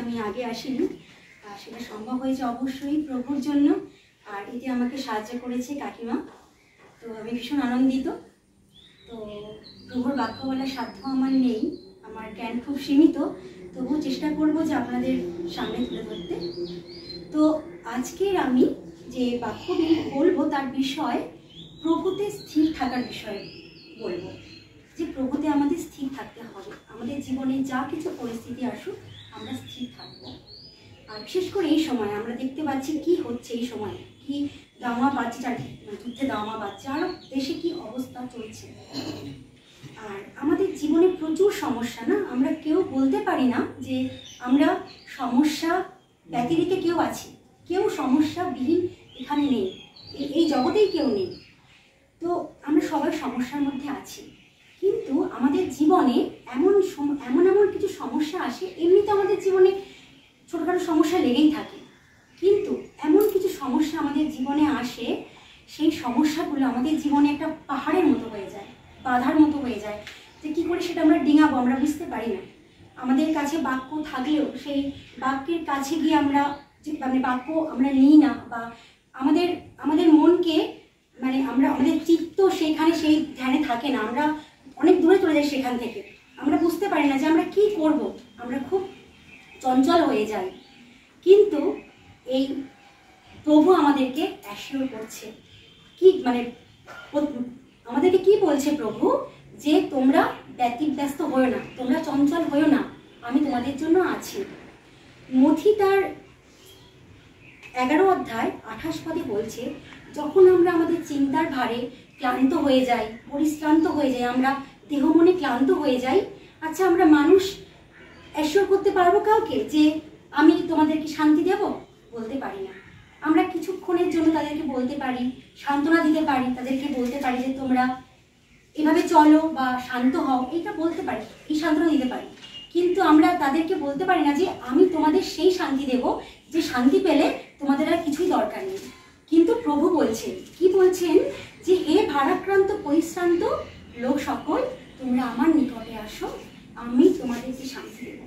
আমি আগে আসিনি, সেটা সম্ভব হয়েছে অবশ্যই প্রভুর জন্য। আর এতে আমাকে সাহায্য করেছে কাকিমা, তো আমি ভীষণ আনন্দিত। তো প্রভুর বাক্য বলার সাধ্য আমার নেই, আমার জ্ঞান খুব সীমিত, তবুও চেষ্টা করবো যে আপনাদের সামনে তুলে ধরতে। তো আজকের আমি যে বাক্য বলবো তার বিষয় প্রভুতে স্থির থাকার বিষয়ে বলবো, যে প্রভুতে আমাদের স্থির থাকতে হবে। আমাদের জীবনে যা কিছু পরিস্থিতি আসুক আমরা স্থির থাকবো। আর বিশেষ করে এই সময় আমরা দেখতে পাচ্ছি কি হচ্ছে, এই সময় কি দাওয়া বাজছে, যুদ্ধে দাওয়া বাজছে, আরও দেশে কি অবস্থা চলছে। আর আমাদের জীবনে প্রচুর সমস্যা, না আমরা কেউ বলতে পারি না যে আমরা সমস্যা ব্যতিরেকে কেউ আছি, কেউ সমস্যাবিহীন এখানে নেই, এই জগতেই কেউ নেই। তো আমরা সবাই সমস্যার মধ্যে আছি, কিন্তু আমাদের জীবনে এমন এমন কিছু সমস্যা আসে। এমনিতে আমাদের জীবনে ছোটোখাটো সমস্যা লেগেই থাকে, কিন্তু এমন কিছু সমস্যা আমাদের জীবনে আসে, সেই সমস্যাগুলো আমাদের জীবনে একটা পাহাড়ের মতো হয়ে যায়, বাধার মতো হয়ে যায়, যে কী করে সেটা আমরা ডিঙাবো আমরা বুঝতে পারি না। আমাদের কাছে বাক্য থাকলেও সেই বাক্যের কাছে গিয়ে আমরা মানে বাক্য আমরা নিই না, বা আমাদের মনকে মানে আমাদের চিত্ত সেখানে সেই ধ্যানে থাকে না, আমরা অনেক দূরে চলে যাই সেখান থেকে। আমরা বুঝতে পারি না যে আমরা কি করব, আমরা খুব চঞ্চল হয়ে যাই। কিন্তু এই প্রভু আমাদেরকে অ্যাসিওর করছে, কি মানে আমাদেরকে কি বলছে প্রভু, যে তোমরা ব্যতিব্যস্ত হয়ো না, তোমরা চঞ্চল হয়ো না, আমি তোমাদের জন্য আছি। মথি তার 11 অধ্যায় 28 পদে বলছে, যখন আমরা আমাদের চিন্তার ভারে ক্লান্ত হয়ে যাই, পরিশ্রান্ত হয়ে যাই, আমরা দেহ মনে ক্লান্ত হয়ে যাই, আচ্ছা আমরা মানুষ অ্যাসিওর করতে পারবো কাউকে যে আমি তোমাদেরকে শান্তি দেব? বলতে পারি না। আমরা কিছুক্ষণের জন্য তাদেরকে বলতে পারি, সান্ত্বনা দিতে পারি, তাদেরকে বলতে পারি যে তোমরা এভাবে চলো বা শান্ত হও, এটা বলতে পারি, এই সান্ত্বনা দিতে পারি, কিন্তু আমরা তাদেরকে বলতে পারি না যে আমি তোমাদের সেই শান্তি দেব যে শান্তি পেলে তোমাদের আর কিছুই দরকার নেই। কিন্তু প্রভু বলছেন, কি বলছেন, যে হে ভারাক্রান্ত পরিশ্রান্ত লোক সকল, তোমরা আমার নিকটে আসো, আমি তোমাদেরকে শান্তি দেব।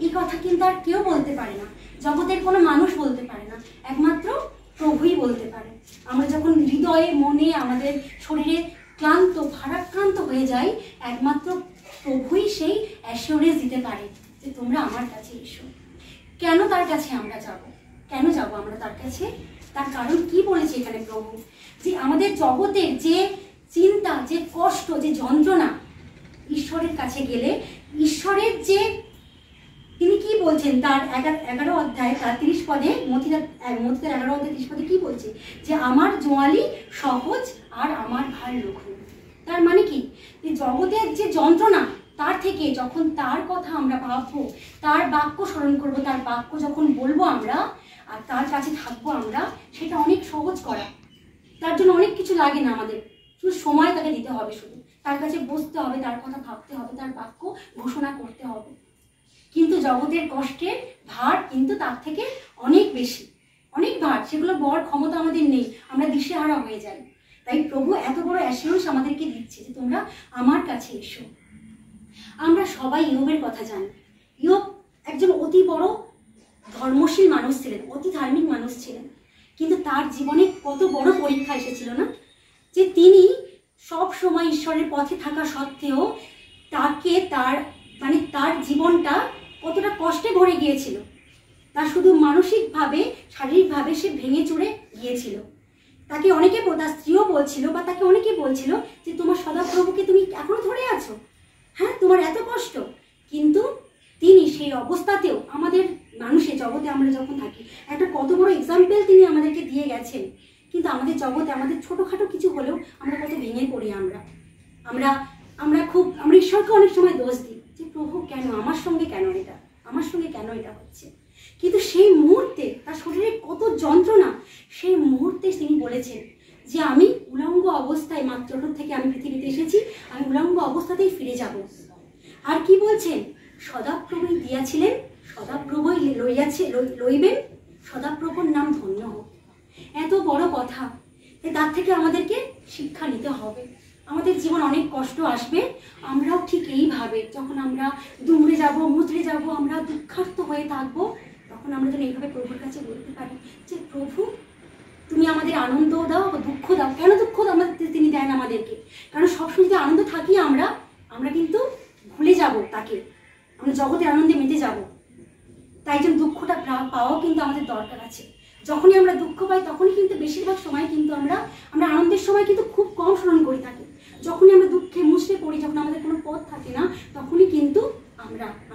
এই কথা কিন্তু আর কেউ বলতে পারে না, জগতের কোনো মানুষ বলতে পারে না, একমাত্র প্রভুই বলতে পারে। আমরা যখন হৃদয়ে মনে আমাদের শরীরে ক্লান্ত ভারাক্রান্ত হয়ে যাই, একমাত্র প্রভুই সেই অ্যাসিওরেন্স দিতে পারে যে তোমরা আমার কাছে এসো। কেন তার কাছে আমরা যাব? কেন যাব আমরা তার কাছে? তার কারণ কি বলেছে এখানে প্রভু, যে আমাদের জগতের যে চিন্তা, যে কষ্ট, যে যন্ত্রণা, ঈশ্বরের কাছে গেলে ঈশ্বরের যে তিনি কি বলছেন তার 11 অধ্যায় 30 পদে, মথিতার 11 অধ্যায় 30 পদে কি বলছে, যে আমার জোয়ালি সহজ আর আমার ভার লঘু। তার মানে কি, যে জগতের যে যন্ত্রণা, তার থেকে যখন তার কথা আমরা ভাববো, তার বাক্য স্মরণ করবো, তার বাক্য যখন বলবো আমরা আর তার কাছে থাকবো আমরা, সেটা অনেক সহজ করা। তার জন্য অনেক কিছু লাগে না, আমাদের শুধু সময় তাকে দিতে হবে, শুধু তার কাছে বসতে হবে, তার কথা ভাবতে হবে, তার বাক্য ঘোষণা করতে হবে। কিন্তু জগতের কষ্টের ভার কিন্তু তার থেকে অনেক বেশি, অনেক ভার, সেগুলো বড় ক্ষমতা আমাদের নেই, আমরা দিশেহারা হয়ে যাই। তাই প্রভু এত বড় অ্যাসিওরেন্স আমাদেরকে দিচ্ছে যে তোমরা আমার কাছে এসো। আমরা সবাই ইয়োবের কথা জানি। ইয়োব একজন অতি বড় ধর্মশীল মানুষ ছিলেন, অতি ধার্মিক মানুষ ছিলেন, কিন্তু তার জীবনে কত বড় পরীক্ষা এসেছিল না, যে তিনি সব সময় ঈশ্বরের পথে থাকা সত্ত্বেও তার জীবনটা কতটা কষ্টে ভরে গিয়েছিল। তার শুধু মানসিকভাবে, শারীরিকভাবে সে ভেঙে চুরে গিয়েছিল। তাকে অনেকে, তার স্ত্রীও বলছিল, বা তাকে অনেকে বলছিল যে তোমার সদাপ্রভুকে তুমি এখনো ধরে আছো, হ্যাঁ তোমার এত কষ্ট। কিন্তু তিনি সেই অবস্থাতেও, আমাদের মানুষের জগতে আমরা যখন থাকি, একটা কত বড় এক্সাম্পল তিনি আমাদেরকে দিয়ে গেছেন। কিন্তু আমাদের জগতে আমাদের ছোটোখাটো কিছু হলেও আমরা কত ভেঙে পড়ি। আমরা ঈশ্বরকে অনেক সময় দোষ দিই, যে প্রভু কেন আমার সঙ্গে, আমার সঙ্গে কেন এটা হচ্ছে। কিন্তু সেই মুহূর্তে তার শরীরে কত যন্ত্রণা, সেই মুহূর্তে তিনি বলেছেন যে আমি উলঙ্গ অবস্থায়, মাতৃ থেকে আমি পৃথিবীতে এসেছি, আমি উলঙ্গ অবস্থাতেই ফিরে যাব। আর কি বলছেন, সদাপ্রভুই দিয়াছিলেন, সদাপ্রভুই লইবেন, সদাপ্রভুর নাম ধন্য হোক। এত বড় কথা, তার থেকে আমাদেরকে শিক্ষা নিতে হবে। আমাদের জীবন অনেক কষ্ট আসবে, আমরাও ঠিক এইভাবে যখন আমরা দুমড়ে যাব, মুচড়ে যাব, আমরা দুঃখার্ত হয়ে থাকবো, তখন আমরা যেন এইভাবে প্রভুর কাছে বলতে পারি যে প্রভু তুমি আমাদের আনন্দ দাও, দুঃখ দাও। কেন দুঃখ আমাদের তিনি দেন আমাদেরকে? কারণ সবসময় যদি আনন্দ থাকি আমরা কিন্তু ভুলে যাব তাকে, আমরা জগতের আনন্দে মেতে যাব। তাই জন্য দুঃখটা পাওয়াও কিন্তু আমাদের দরকার আছে। যখনই আমরা দুঃখ পাই তখনই কিন্তু বেশিরভাগ সময় কিন্তু আমরা আনন্দের সময় কিন্তু খুব কম স্মরণ করে থাকি। যখনই আমরা দুঃখে মুছড়ে পড়ি, যখন আমাদের কোনো পথ থাকে না, তখনই কিন্তু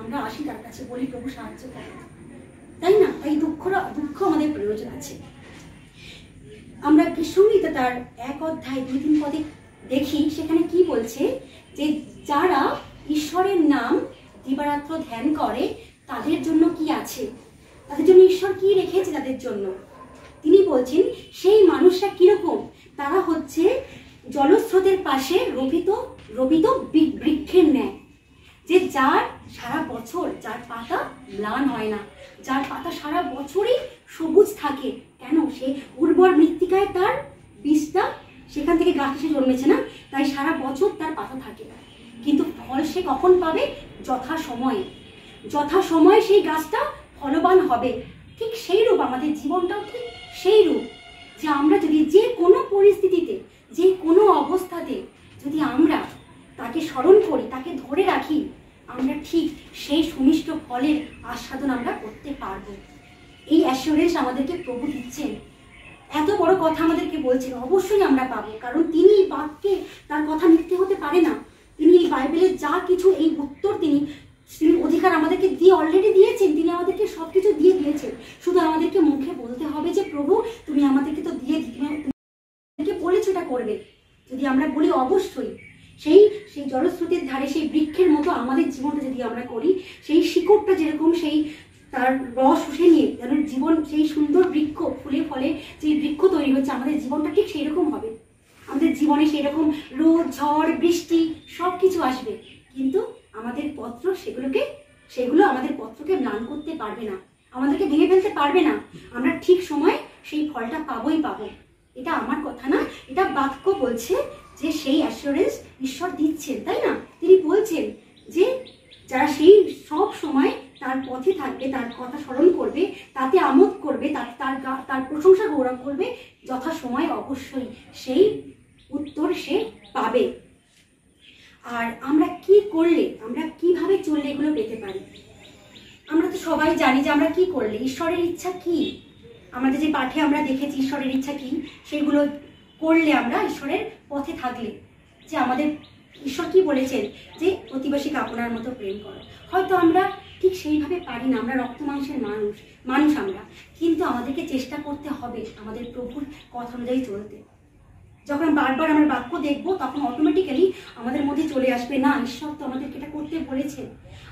আমরা আসি তার কাছে, বলি প্রভু সাহায্য করো, তাই না? তাই দুঃখ আমাদের প্রয়োজন আছে। আমরা কৃষ্ণগীতা তার 1 অধ্যায় 2-3 পদে দেখি, সেখানে কি বলছে যে যারা ঈশ্বরের নাম দিবারাত্র ধ্যান করে তাদের জন্য কি আছে, তাদের জন্য ঈশ্বর কি রেখেছে তাদের জন্য। তিনি বলছেন সেই মানুষরা কিরকম, তারা হচ্ছে জলস্রোতের পাশে রোপিত বৃক্ষের ন্যায়, যে যার সারা বছর, যার পাতা ম্লান হয় না, যার পাতা সারা বছরই সবুজ থাকে। কেন? সে উর্বর মৃত্তিকায় তার বীজটা, সেখান থেকে গাছ এসে জন্মেছে না, তাই সারা বছর তার পাতা থাকে। কিন্তু ফল সে কখন পাবে? যথা সময়ে সেই গাছটা ফলবান হবে। ঠিক সেই রূপ আমাদের জীবনটাও ঠিক সেই রূপ, যে আমরা যদি যে কোনো পরিস্থিতিতে, যে কোনো অবস্থাতে যদি আমরা তাকে স্মরণ করি, তাকে ধরে রাখি, আমরা ঠিক সেই সুমিষ্ট ফলের আস্বাদন আমরা করতে পারবো। এই অ্যাসিওরেন্স আমাদেরকে প্রভু দিচ্ছেন, এত বড় কথা আমাদেরকে বলছেন, অবশ্যই আমরা পাবো। কারণ তিনি এই বাক্যে, তার কথা মিথ্যে হতে পারে না। তিনি এই বাইবেলের যা কিছু, এই উত্তর তিনি অধিকার আমাদেরকে দিয়ে অলরেডি দিয়েছেন। তিনি আমাদেরকে সব কিছু দিয়ে দিয়েছেন, শুধু আমাদেরকে মুখে বলতে হবে যে প্রভু তুমি আমাদেরকে তো দিয়ে তুমি বলেছো এটা করবে। যদি আমরা বলি অবশ্যই সেই জলস্রোতের ধারে সেই বৃক্ষের মতো আমাদের জীবনটা যদি আমরা করি, সেই শিকড়টা যেরকম সেই তার রস শুষে নিয়ে যেন জীবন, সেই সুন্দর বৃক্ষ, ফুলে ফলে যে বৃক্ষ তৈরি হচ্ছে, আমাদের জীবনটা ঠিক সেই রকম হবে। আমাদের জীবনে সেই রকম রোদ, ঝড়, বৃষ্টি সব কিছু আসবে, কিন্তু আমাদের পত্র সেগুলো আমাদের পত্রকে ম্লান করতে পারবে না, আমাদেরকে ভেঙে ফেলতে পারবে না। আমরা ঠিক সময় সেই ফলটা পাবো। এটা আমার কথা না, এটা বাক্য বলছে যে সেই অ্যাসিওরেন্স ঈশ্বর দিচ্ছেন, তাই না? তিনি বলছেন যে যারা সেই সব সময় তার পথে থাকবে, তার কথা স্মরণ করবে, তাতে আমোদ করবে, তার প্রশংসা গৌরব করবে, যথা সময় অবশ্যই সেই উত্তর সে পাবে। আর আমরা কি করলে, আমরা কিভাবে চললে এগুলো পেতে পারি? আমরা তো সবাই জানি যে আমরা কি করলে, ঈশ্বরের ইচ্ছা কি, আমাদের যে পাঠে আমরা দেখেছি ঈশ্বরের ইচ্ছা কি, সেগুলো করলে, আমরা ঈশ্বরের পথে থাকলে, যে আমাদের ঈশ্বর কি বলেছেন যে প্রতিবেশীকে আপনার মতো প্রেম করো। হয়তো আমরা ঠিক সেইভাবে পারি না, আমরা রক্ত মাংসের মানুষ আমরা, কিন্তু আমাদেরকে চেষ্টা করতে হবে আমাদের প্রভুর কথা অনুযায়ী চলতে। যখন বারবার আমরা বাক্য দেখবো, তখন অটোমেটিক্যালি আমাদের মধ্যে চলে আসবে, না ঈশ্বর তো আমাদেরকে এটা করতে বলেছেন।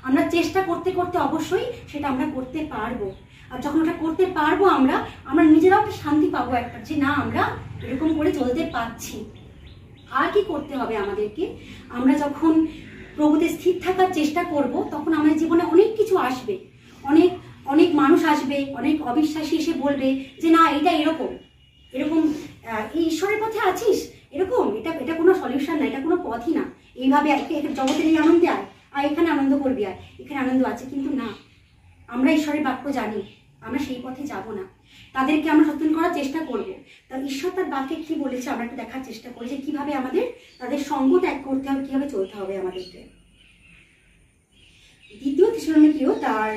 আমরা চেষ্টা করতে করতে অবশ্যই সেটা আমরা করতে পারবো। আর যখন ওটা করতে পারবো, আমরা নিজেরাও একটা শান্তি পাবো একটা, যে না আমরা এরকম করে চলতে পারছি। আর কি করতে হবে আমাদেরকে? আমরা যখন প্রভুতে স্থির থাকার চেষ্টা করব, তখন আমাদের জীবনে অনেক কিছু আসবে, অনেক মানুষ আসবে, অনেক অবিশ্বাসী এসে বলবে যে না এটা এরকম এই ঈশ্বরের পথে আছিস, এরকম এটা কোনো সলিউশন না, এটা কোনো পথই না, এইভাবে জগতের এই আনন্দে আর এখানে আনন্দ করবি, আর এখানে আনন্দ আছে। কিন্তু না, আমরা ঈশ্বরের বাক্য জানি, আমরা সেই পথে যাব না, তাদেরকে আমরা সচেতন করার চেষ্টা করব। তা ঈশ্বর তার বাক্যে কি বলেছে আমরা একটু দেখার চেষ্টা করি, যে কিভাবে আমাদের তাদের সঙ্গ ত্যাগ করতে হবে, কিভাবে চলতে হবে আমাদেরকে। 2 থেসলোনিকীয় তার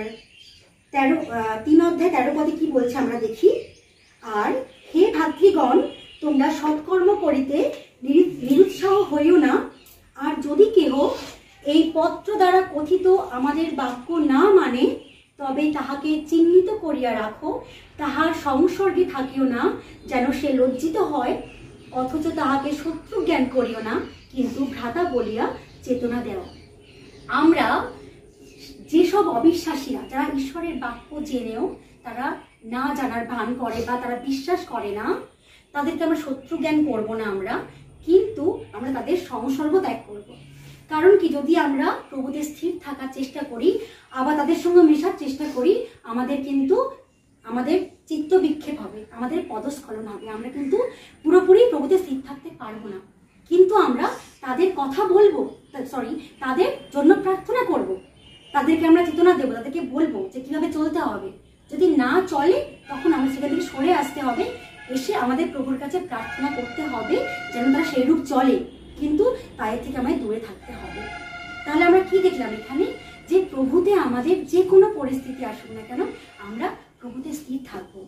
3 অধ্যায় 13 পদে কি বলছে আমরা দেখি। আর হে ভাতৃগণ, তোমরা সৎকর্ম করিতে নিরুৎসাহ হইও না। আর যদি কেহ এই পত্র দ্বারা কথিত আমাদের বাক্য না মানে, তবে তাহাকে চিহ্নিত করিয়া রাখো, তাহার সংসর্গে থাকিও না, যেন সে লজ্জিত হয়। অথচ তাহাকে শত্রু জ্ঞান করিও না, কিন্তু ভ্রাতা বলিয়া চেতনা দেও। আমরা যেসব অবিশ্বাসীরা, যারা ঈশ্বরের বাক্য জেনেও তারা না জানার ভান করে বা তারা বিশ্বাস করে না, তাদেরকে আমরা শত্রু জ্ঞান করবো না, কিন্তু আমরা তাদের সংসর্গ ত্যাগ করব। কারণ কি, যদি আমরা প্রভুতে স্থির থাকার চেষ্টা করি, আবার তাদের সঙ্গে মেশার চেষ্টা করি, আমাদের চিত্ত বিক্ষেপ হবে, আমাদের পদস্খলন হবে, আমরা কিন্তু পুরোপুরি প্রভুতে স্থির থাকতে পারবো না। কিন্তু আমরা তাদের কথা বলবো, তাদের জন্য প্রার্থনা করব, তাদেরকে আমরা চেতনা দেবো, তাদেরকে বলবো যে কিভাবে চলতে হবে। যদি না চলে তখন আমরা সেখান থেকে সরে আসতে হবে, এসে আমাদের প্রভুর কাছে প্রার্থনা করতে হবে যেন তারা সেই রূপ চলে, কিন্তু তাদের থেকে আমাদের দূরে থাকতে হবে। তাহলে আমরা কি দেখলাম এখানে, যে প্রভুতে আমাদের যে কোনো পরিস্থিতি আসুক না কেন আমরা প্রভুতে স্থির থাকবো।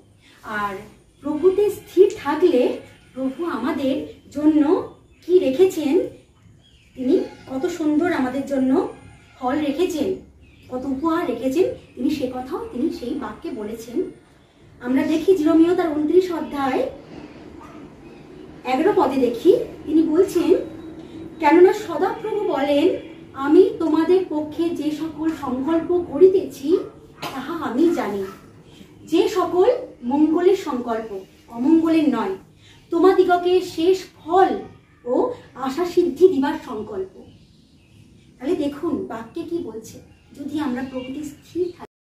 আর প্রভুতে স্থির থাকলে প্রভু আমাদের জন্য কি রেখেছেন, তিনি কত সুন্দর আমাদের জন্য ফল রেখেছেন, কত উপহার রেখেছেন, তিনি সে কথাও তিনি সেই বাক্যে বলেছেন। আমরা দেখি জিরোমীয় তার 29 অধ্যায় 11 পদে দেখি, তিনি বলছেন, কেননা সদাপ্রভু বলেন, আমি তোমাদের পক্ষে যে সকল সংকল্প করিতেছি তাহা আমি জানি, যে সকল মঙ্গলের সংকল্প, অমঙ্গলের নয়, তোমাদিগকে শেষ ফল ও আশা সিদ্ধি দিবার সংকল্প। তাহলে দেখুন বাক্যে কি বলছে, যদি আমরা প্রভুতে স্থির থাকি।